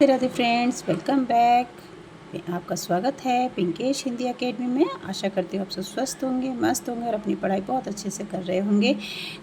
Radhe friends, welcome back. आपका स्वागत है पिंकेश हिंदी एकेडमी में। आशा करती हूँ आप सब स्वस्थ होंगे, मस्त होंगे और अपनी पढ़ाई बहुत अच्छे से कर रहे होंगे।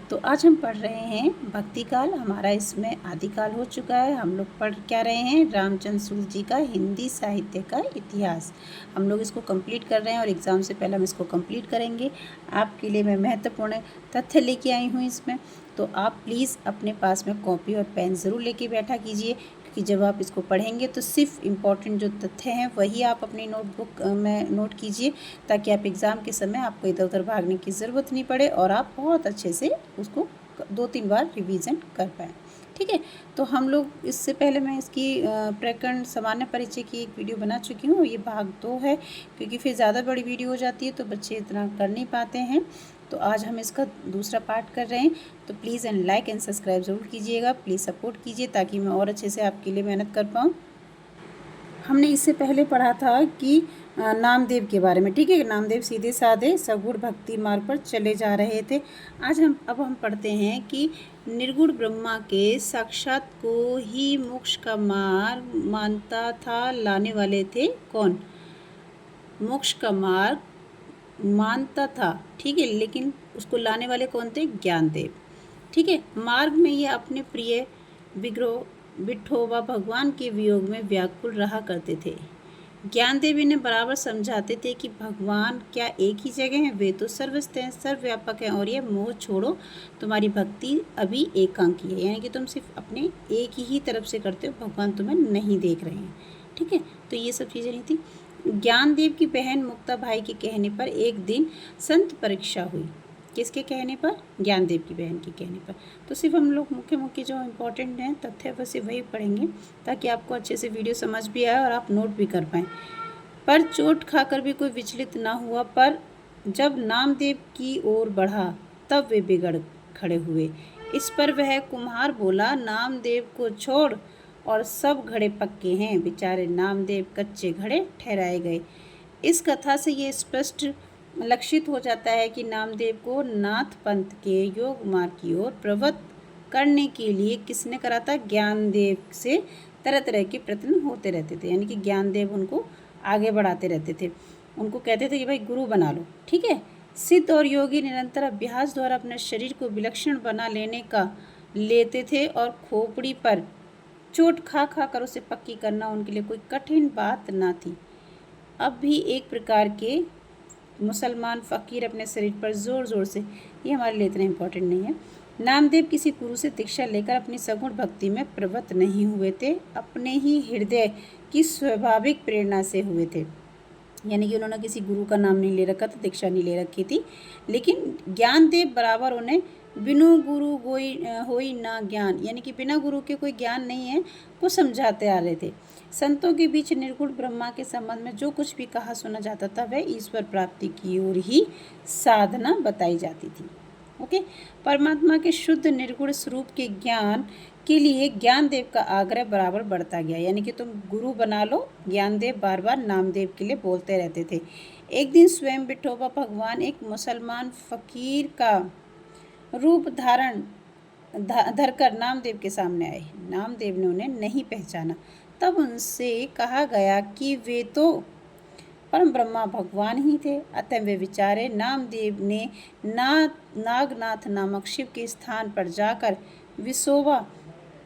तो आज हम पढ़ रहे हैं भक्ति काल। हमारा इसमें आदिकाल हो चुका है। हम लोग पढ़ क्या रहे हैं? रामचंद्र सूर्य जी का हिंदी साहित्य का इतिहास। हम लोग इसको कंप्लीट कर रहे हैं और एग्ज़ाम से पहले हम इसको कंप्लीट करेंगे। आपके लिए मैं महत्वपूर्ण तथ्य लेके आई हूँ इसमें, तो आप प्लीज़ अपने पास में कॉपी और पेन ज़रूर लेके बैठा कीजिए, कि जब आप इसको पढ़ेंगे तो सिर्फ इम्पॉर्टेंट जो तथ्य हैं वही आप अपनी नोटबुक में नोट कीजिए, ताकि आप एग्ज़ाम के समय आपको इधर उधर भागने की ज़रूरत नहीं पड़े और आप बहुत अच्छे से उसको 2-3 बार रिवीजन कर पाएँ। ठीक है, तो हम लोग इससे पहले मैं इसकी प्रकरण सामान्य परिचय की एक वीडियो बना चुकी हूँ। ये भाग 2 है, क्योंकि फिर ज़्यादा बड़ी वीडियो हो जाती है तो बच्चे इतना कर नहीं पाते हैं। तो आज हम इसका दूसरा पार्ट कर रहे हैं। तो please and like and subscribe ज़रूर कीजिएगा, प्लीज़ सपोर्ट कीजिए ताकि मैं और अच्छे से आपके लिए मेहनत कर पाऊँ। हमने इससे पहले पढ़ा था कि नामदेव के बारे में। ठीक है, नामदेव सीधे साधे सगुण भक्ति मार्ग पर चले जा रहे थे। अब हम पढ़ते हैं कि निर्गुण ब्रह्मा के साक्षात को ही मोक्ष का मार्ग मानता था लाने वाले थे कौन? मोक्ष का मार्ग मानता था, ठीक है, लेकिन उसको लाने वाले कौन थे? ज्ञानदेव। ठीक है, मार्ग में ये अपने प्रिय विठोबा भगवान के वियोग में व्याकुल रहा करते थे। ज्ञानदेव इन्हें बराबर समझाते थे कि भगवान क्या एक ही जगह हैं? वे तो सर्वस्थ हैं, सर्वव्यापक हैं, और ये मोह छोड़ो, तुम्हारी भक्ति अभी एकांकी है, यानी कि तुम सिर्फ अपने एक ही तरफ से करते हो, भगवान तुम्हें नहीं देख रहे हैं। ठीक है, तो ये सब चीज़ें नहीं थी। ज्ञानदेव की बहन मुक्ता भाई के कहने पर एक दिन संत परीक्षा हुई। किसके कहने पर? ज्ञानदेव की बहन के कहने पर। तो सिर्फ हम लोग मुख्य मुख्य जो इम्पोर्टेंट हैं तथ्य बस वही पढ़ेंगे, ताकि आपको अच्छे से वीडियो समझ भी आए और आप नोट भी कर पाएँ। पर चोट खाकर भी कोई विचलित ना हुआ, पर जब नामदेव की ओर बढ़ा तब वे बिगड़ खड़े हुए। इस पर वह कुम्हार बोला, नामदेव को छोड़ और सब घड़े पक्के हैं। बेचारे नामदेव कच्चे घड़े ठहराए गए। इस कथा से ये स्पष्ट लक्षित हो जाता है कि नामदेव को नाथ पंथ के योग मार्ग की ओर प्रवृत्त करने के लिए किसने करा था? ज्ञानदेव से तरह तरह के प्रयत्न होते रहते थे, यानी कि ज्ञानदेव उनको आगे बढ़ाते रहते थे। उनको कहते थे कि भाई गुरु बना लो। ठीक है, सिद्ध और योगी निरंतर अभ्यास द्वारा अपने शरीर को विलक्षण बना लेते थे, और खोपड़ी पर चोट खा कर उसे पक्की करना उनके लिए कोई कठिन बात ना थी। अब भी एक प्रकार के मुसलमान फ़कीर अपने शरीर पर ज़ोर ज़ोर से, ये हमारे लिए इतना इम्पोर्टेंट नहीं है। नामदेव किसी गुरु से दीक्षा लेकर अपनी सगुण भक्ति में प्रवृत्त नहीं हुए थे, अपने ही हृदय की स्वाभाविक प्रेरणा से हुए थे। यानी कि उन्होंने किसी गुरु का नाम नहीं ले रखा था, दीक्षा नहीं ले रखी थी, लेकिन ज्ञानदेव बराबर उन्हें बिनु गुरु होई ना ज्ञान, यानी कि बिना गुरु के कोई ज्ञान नहीं है, को समझाते आ रहे थे। संतों के बीच निर्गुण ब्रह्मा के संबंध में जो कुछ भी कहा सुना जाता था वह ईश्वर प्राप्ति की ओर ही साधना बताई जाती थी। ओके, परमात्मा के शुद्ध निर्गुण स्वरूप के ज्ञान के लिए ज्ञानदेव का आग्रह बराबर बढ़ता गया, यानी कि तुम गुरु बना लो। ज्ञानदेव बार बार नामदेव के लिए बोलते रहते थे। एक दिन स्वयं विठोबा भगवान एक मुसलमान फकीर का रूप धरकर नामदेव के सामने आए। नामदेव ने उन्हें नहीं पहचाना। तब उनसे कहा गया कि वे तो परम ब्रह्मा भगवान ही थे। अतः वे विचारे नामदेव ने नागनाथ नामक शिव के स्थान पर जाकर विसोबा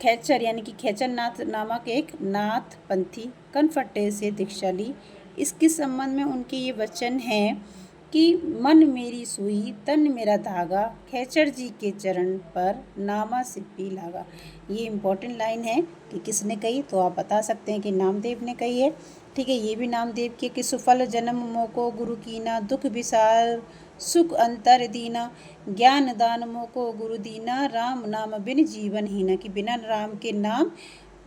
खेचर, यानी कि खेचर नाथ नामक एक नाथ पंथी कनफट्टे से दीक्षा ली। इसके संबंध में उनके ये वचन हैं कि मन मेरी सुई तन मेरा धागा, खेचर जी के चरण पर नामा सिप्पी लागा। ये इम्पोर्टेंट लाइन है कि किसने कही, तो आप बता सकते हैं कि नामदेव ने कही है। ठीक है, ये भी नामदेव की कि सुफल जन्म मोको गुरु कीना, दुख विसार सुख अंतर दीना, ज्ञान दान मोको गुरु दीना, राम नाम बिन जीवन हीना, कि बिना राम के नाम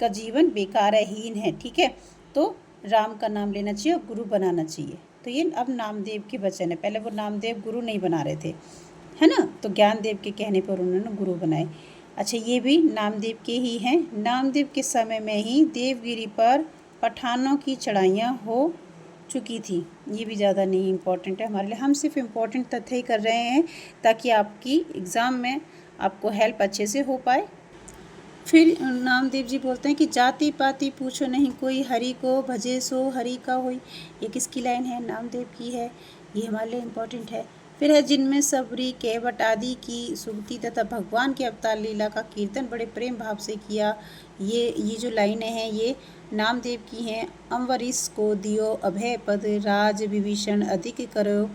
का जीवन बेकार हीन है। ठीक है, तो राम का नाम लेना चाहिए और गुरु बनाना चाहिए। तो ये अब नामदेव के वचन है। पहले वो नामदेव गुरु नहीं बना रहे थे, है ना, तो ज्ञानदेव के कहने पर उन्होंने गुरु बनाए। अच्छा, ये भी नामदेव के ही हैं। नामदेव के समय में ही देवगिरी पर पठानों की चढ़ाइयाँ हो चुकी थी। ये भी ज़्यादा नहीं इम्पोर्टेंट है हमारे लिए, हम सिर्फ इम्पोर्टेंट तथ्य ही कर रहे हैं ताकि आपकी एग्ज़ाम में आपको हेल्प अच्छे से हो पाए। फिर नामदेव जी बोलते हैं कि जाति पाति पूछो नहीं कोई, हरि को भजे सो हरि का होई। ये किसकी लाइन है? नामदेव की है। ये हमारे लिए इम्पोर्टेंट है। फिर है जिनमें सबरी केवट आदि की सुगति तथा भगवान के अवतार लीला का कीर्तन बड़े प्रेम भाव से किया। ये जो लाइनें हैं ये नामदेव की हैं। अम्बरीश को दियो अभय पद, राज विभीषण अधिक करो,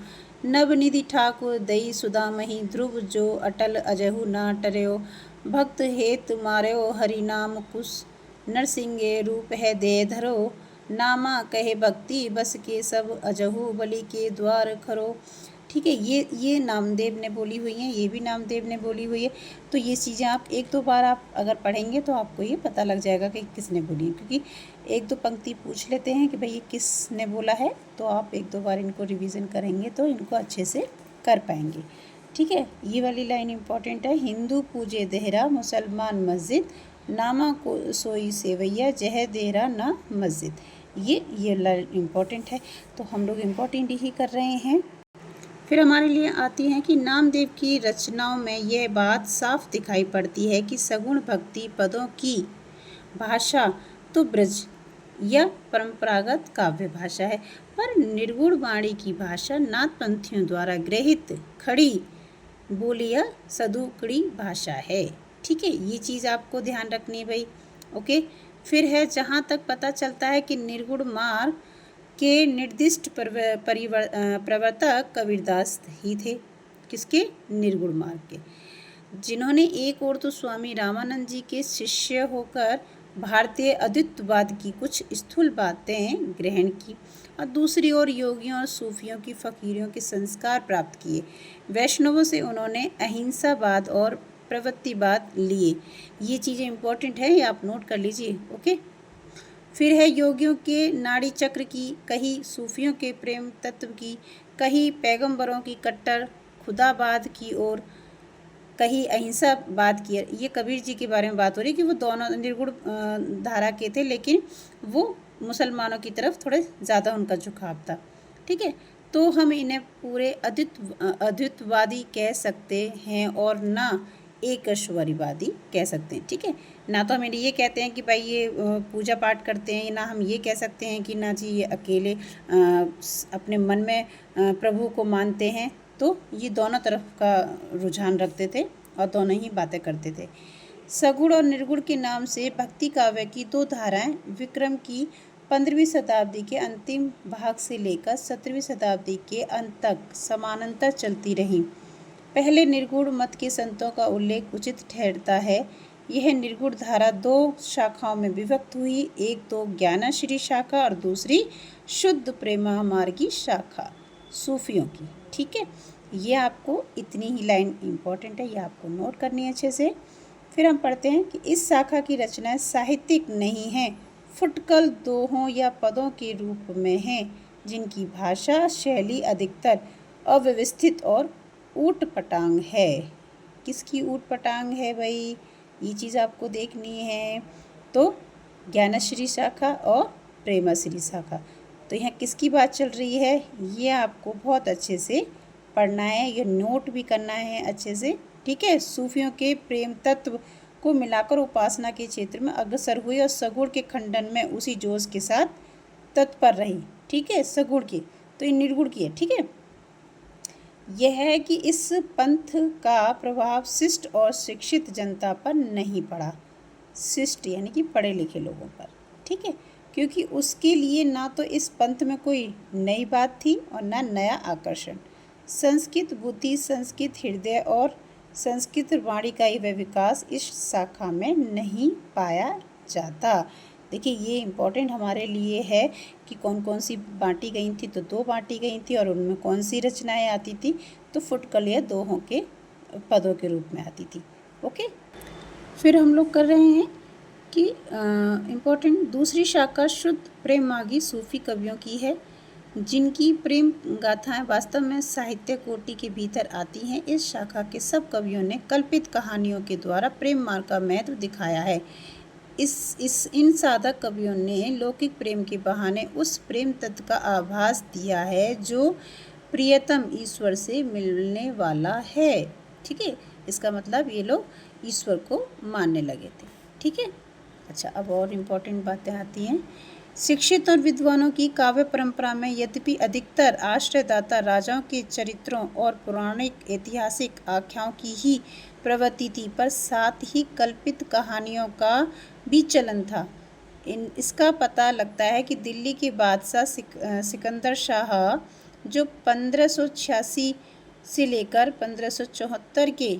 नवनिधि ठाकुर दई सुदामहि, ध्रुव जो अटल अजहु ना टर्यो, भक्त हेत मार्यो हरि नाम कुश, नरसिंगे रूप है दे धरो, नामा कहे भक्ति बस के सब, अजहु बलि के द्वार खरो। ठीक है, ये नामदेव ने बोली हुई हैं, ये भी नामदेव ने बोली हुई है। तो ये चीज़ें आप एक दो बार आप अगर पढ़ेंगे तो आपको ये पता लग जाएगा कि किसने बोली है, क्योंकि एक दो पंक्ति पूछ लेते हैं कि भाई ये किसने बोला है, तो आप एक दो बार इनको रिवीजन करेंगे तो इनको अच्छे से कर पाएंगे। ठीक है, ये वाली लाइन इम्पॉर्टेंट है। हिंदू पूजे देहरा मुसलमान मस्जिद, नामा को सोई सेवैया जह देहरा ना मस्जिद। ये लाइन इम्पॉर्टेंट है, तो हम लोग इम्पॉर्टेंट ही कर रहे हैं। फिर हमारे लिए आती है कि नामदेव की रचनाओं में यह बात साफ दिखाई पड़ती है कि सगुण भक्ति पदों की भाषा तो ब्रज या परंपरागत काव्य भाषा है, पर निर्गुण वाणी की भाषा नाथपंथियों द्वारा गृहीत खड़ी बोली या सदुकड़ी भाषा है। ठीक है, ये चीज़ आपको ध्यान रखनी है भाई। ओके, फिर है जहाँ तक पता चलता है कि निर्गुण मार्ग के निर्दिष्ट प्रवर्तक कबीरदास ही थे। किसके? निर्गुण मार्ग के, जिन्होंने एक ओर तो स्वामी रामानंद जी के शिष्य होकर भारतीय अद्वैतवाद की कुछ स्थूल बातें ग्रहण की और दूसरी ओर योगियों और सूफियों की फकीरों के संस्कार प्राप्त किए। वैष्णवों से उन्होंने अहिंसावाद और प्रवृत्तिवाद लिए। ये चीज़ें इंपॉर्टेंट है, ये आप नोट कर लीजिए। ओके, फिर है योगियों के नाड़ी चक्र की कही, सूफियों के प्रेम तत्व की कही, पैगंबरों की कट्टर खुदाबाद की और कही अहिंसावाद की। ये कबीर जी के बारे में बात हो रही है कि वो दोनों निर्गुण धारा के थे, लेकिन वो मुसलमानों की तरफ थोड़े ज़्यादा उनका झुकाव था। ठीक है, तो हम इन्हें पूरे अद्वैतवादी कह सकते हैं और ना एकश्वरीवादी कह सकते हैं। ठीक है, ना तो हम ये कहते हैं कि भाई ये पूजा पाठ करते हैं, ना हम ये कह सकते हैं कि ना जी ये अकेले अपने मन में प्रभु को मानते हैं। तो ये दोनों तरफ का रुझान रखते थे और दोनों ही बातें करते थे। सगुण और निर्गुण के नाम से भक्ति काव्य की दो धाराएं विक्रम की 15वीं शताब्दी के अंतिम भाग से लेकर 17वीं शताब्दी के अंत तक समानांतर चलती रहीं। पहले निर्गुण मत के संतों का उल्लेख उचित ठहरता है। यह निर्गुण धारा दो शाखाओं में विभक्त हुई, एक तो ज्ञानाश्री शाखा और दूसरी शुद्ध प्रेमा मार्गी शाखा सूफियों की। ठीक है, ये आपको इतनी ही लाइन इम्पॉर्टेंट है, ये आपको नोट करनी है अच्छे से। फिर हम पढ़ते हैं कि इस शाखा की रचनाएं साहित्यिक नहीं हैं, फुटकल दोहों या पदों के रूप में हैं, जिनकी भाषा शैली अधिकतर अव्यवस्थित और ऊट पटांग है। किसकी ऊट पटांग है भाई? ये चीज़ आपको देखनी है। तो ज्ञानश्री शाखा और प्रेमाश्री शाखा, तो यहाँ किसकी बात चल रही है, ये आपको बहुत अच्छे से पढ़ना है, ये नोट भी करना है अच्छे से। ठीक है, सूफियों के प्रेम तत्व को मिलाकर उपासना के क्षेत्र में अग्रसर हुई और सगुण के खंडन में उसी जोश के साथ तत्पर रही। ठीक है, सगुण की, तो ये निर्गुण की है। ठीक है, यह है कि इस पंथ का प्रभाव शिष्ट और शिक्षित जनता पर नहीं पड़ा। शिष्ट यानी कि पढ़े लिखे लोगों पर। ठीक है, क्योंकि उसके लिए ना तो इस पंथ में कोई नई बात थी और ना नया आकर्षण। संस्कृत बुद्धि, संस्कृत हृदय और संस्कृत वाणी का वह विकास इस शाखा में नहीं पाया जाता। देखिए, ये इम्पोर्टेंट हमारे लिए है कि कौन कौन सी बांटी गई थी, तो दो बांटी गई थी, और उनमें कौन सी रचनाएं आती थी, तो फुटकल या दोहों के पदों के रूप में आती थी। ओके, फिर हम लोग कर रहे हैं कि इम्पोर्टेंट दूसरी शाखा शुद्ध प्रेम मागी सूफी कवियों की है, जिनकी प्रेम गाथाएं वास्तव में साहित्य कोटि के भीतर आती हैं। इस शाखा के सब कवियों ने कल्पित कहानियों के द्वारा प्रेम मार्ग का महत्व दिखाया है। इन साधक कवियों ने लौकिक प्रेम के बहाने उस प्रेम तत्व का आभास दिया है जो प्रियतम ईश्वर से मिलने वाला है। ठीक है, इसका मतलब ये लोग ईश्वर को मानने लगे थे। ठीक है। अच्छा, अब और इम्पोर्टेंट बातें आती हैं। शिक्षित और विद्वानों की काव्य परंपरा में यद्यपि अधिकतर आश्रयदाता राजाओं के चरित्रों और पौराणिक ऐतिहासिक आख्याओं की ही प्रवृत्ति थी, पर साथ ही कल्पित कहानियों का भी चलन था। इसका पता लगता है कि दिल्ली के बादशाह सिकंदर शाह, जो 1586 से लेकर 1574 के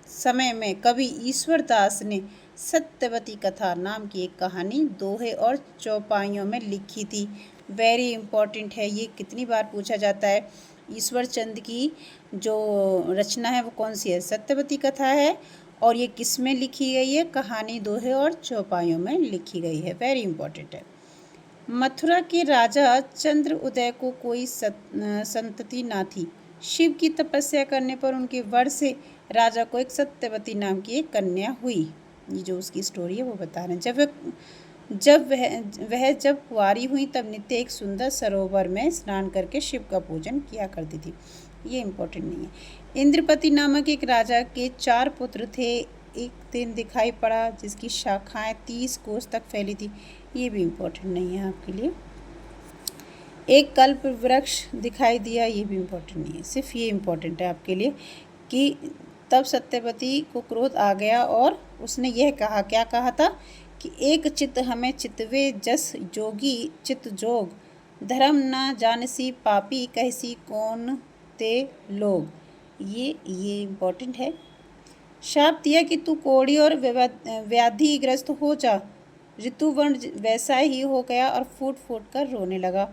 समय में कवि ईश्वर दास ने सत्यवती कथा नाम की एक कहानी दोहे और चौपाइयों में लिखी थी। वेरी इम्पोर्टेंट है, ये कितनी बार पूछा जाता है। ईश्वर चंद की जो रचना है वो कौन सी है? सत्यवती कथा है। और ये किस में लिखी गई है? कहानी दोहे और चौपाइयों में लिखी गई है। वेरी इम्पोर्टेंट है। मथुरा के राजा चंद्र उदय को कोई संतति ना थी। शिव की तपस्या करने पर उनके वर से राजा को एक सत्यवती नाम की एक कन्या हुई। ये जो उसकी स्टोरी है वो बता रहे हैं। जब कुंवारी हुई तब नित्य एक सुंदर सरोवर में स्नान करके शिव का पूजन किया करती थी। ये इम्पोर्टेंट नहीं है। इंद्रपति नामक एक राजा के 4 पुत्र थे। एक दिन दिखाई पड़ा जिसकी शाखाएं 30 कोस तक फैली थी। ये भी इम्पोर्टेंट नहीं है आपके लिए। एक कल्प वृक्ष दिखाई दिया, ये भी इम्पोर्टेंट नहीं है। सिर्फ ये इम्पोर्टेंट है आपके लिए कि तब सत्यवती को क्रोध आ गया और उसने यह कहा, क्या कहा था कि एक चित्त हमें चितवे जस जोगी चित जोग, धर्म न जानसी पापी कहसी कौन ते लोग। ये इम्पोर्टेंट है। शाप दिया कि तू कोढ़ी और व्याधिग्रस्त हो जा। ऋतुवर्ण वैसा ही हो गया और फूट फूट कर रोने लगा।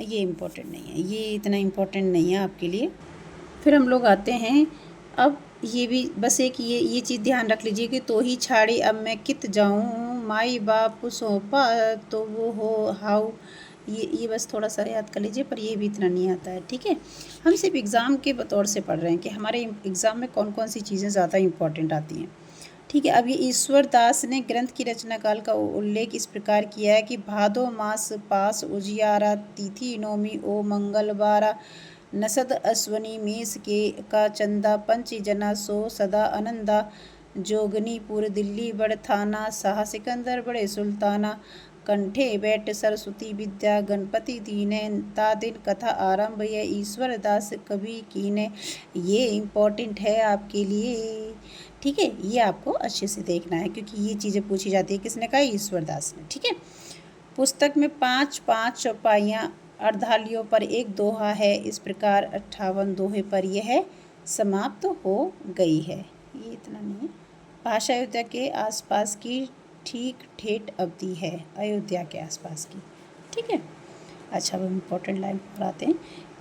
ये इम्पोर्टेंट नहीं है, ये इतना इम्पोर्टेंट नहीं है आपके लिए। फिर हम लोग आते हैं, अब ये भी बस एक ये चीज़ ध्यान रख लीजिए कि तो ही छाड़ी अब मैं कित जाऊँ, माई बाप सौंपा तो वो हो हाउ। ये बस थोड़ा सा याद कर लीजिए, पर ये भी इतना नहीं आता है। ठीक है, हम सिर्फ एग्ज़ाम के तौर से पढ़ रहे हैं कि हमारे एग्ज़ाम में कौन कौन सी चीज़ें ज़्यादा इम्पॉर्टेंट आती हैं। ठीक है, अब ये ईश्वर दास ने ग्रंथ की रचना काल का उल्लेख इस प्रकार किया है कि भादो मास पास उजियारा, तिथि नौमी ओ मंगलवारा, नसद अश्वनी मेष के का चंदा, पंच जना सो सदा आनंदा, जोगनीपुर दिल्ली बड़ थाना, शाह सिकंदर बड़े सुल्ताना, कंठे बैठ सरस्वती विद्या गणपति दीने, ता दिन कथा आरंभ ये ईश्वर दास कवि कीने। ये इम्पोर्टेंट है आपके लिए। ठीक है, ये आपको अच्छे से देखना है क्योंकि ये चीज़ें पूछी जाती है। किसने कहा? ईश्वर दास ने। ठीक है, पुस्तक में 5-5 चौपाइयाँ, अर्धालियों पर एक दोहा है। इस प्रकार 58 दोहे पर यह समाप्त हो गई है। ये इतना नहीं है। भाषा अयोध्या के आसपास की ठीक ठेठ अवधि है, अयोध्या के आसपास की। ठीक है, अच्छा, अब हम इम्पोर्टेंट लाइन पर आते हैं।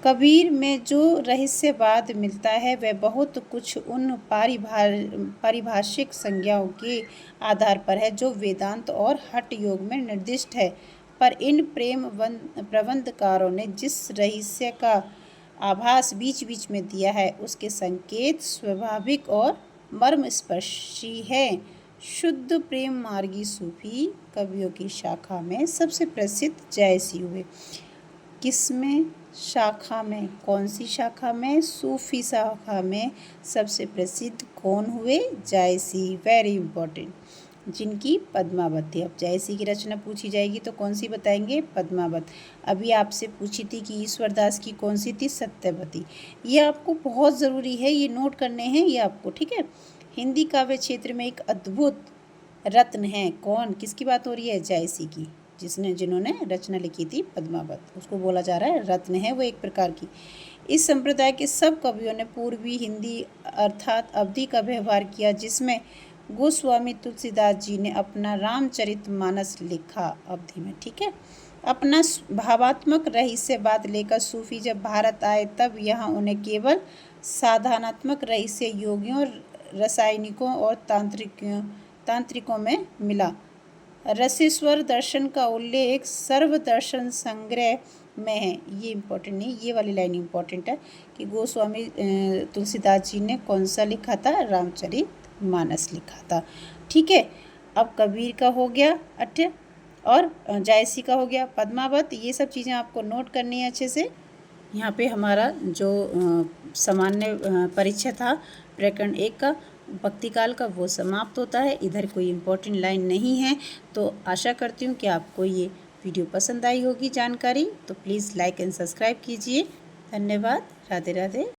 कबीर में जो रहस्यवाद मिलता है वह बहुत कुछ उन पारिभाषिक संज्ञाओं के आधार पर है जो वेदांत और हठ योग में निर्दिष्ट है, पर इन प्रेम प्रबंधकारों ने जिस रहस्य का आभास बीच बीच में दिया है उसके संकेत स्वाभाविक और मर्मस्पर्शी है। शुद्ध प्रेम मार्गी सूफी कवियों की शाखा में सबसे प्रसिद्ध जायसी हुए। किसमें? शाखा में। कौन सी शाखा में? सूफी शाखा में सबसे प्रसिद्ध कौन हुए? जायसी। वेरी इम्पोर्टेंट, जिनकी पद्मावत थी। अब जायसी की रचना पूछी जाएगी तो कौन सी बताएंगे? पद्मावत। अभी आपसे पूछी थी कि ईश्वर दास की कौन सी थी? सत्यवती। ये आपको बहुत ज़रूरी है, ये नोट करने हैं ये आपको। ठीक है, हिंदी काव्य क्षेत्र में एक अद्भुत रत्न है। कौन? किसकी बात हो रही है? जायसी की, जिन्होंने रचना लिखी थी पद्मावत, उसको बोला जा रहा है रत्न है वो एक प्रकार की। इस संप्रदाय के सब कवियों ने पूर्वी हिंदी अर्थात अवधी का व्यवहार किया, जिसमें गोस्वामी तुलसीदास जी ने अपना रामचरितमानस लिखा अवधी में। ठीक है, अपना भावात्मक रहस्यवाद लेकर सूफी जब भारत आए तब यहाँ उन्हें केवल साधनात्मक रहस्य योगियों, रसायनिकों और तांत्रिकों में मिला। रसेश्वर दर्शन का उल्लेख सर्वदर्शन संग्रह में है। ये इम्पोर्टेंट नहीं, ये वाली लाइन इम्पोर्टेंट है कि गोस्वामी तुलसीदास जी ने कौन सा लिखा था? रामचरितमानस लिखा था। ठीक है, अब कबीर का हो गया और जायसी का हो गया, पद्मावत। ये सब चीज़ें आपको नोट करनी है अच्छे से। यहाँ पे हमारा जो सामान्य परीक्षा था प्रकरण 1 का भक्ति काल का वो समाप्त होता है। इधर कोई इम्पोर्टेंट लाइन नहीं है। तो आशा करती हूँ कि आपको ये वीडियो पसंद आई होगी जानकारी। तो प्लीज़ लाइक एंड सब्सक्राइब कीजिए। धन्यवाद। राधे राधे।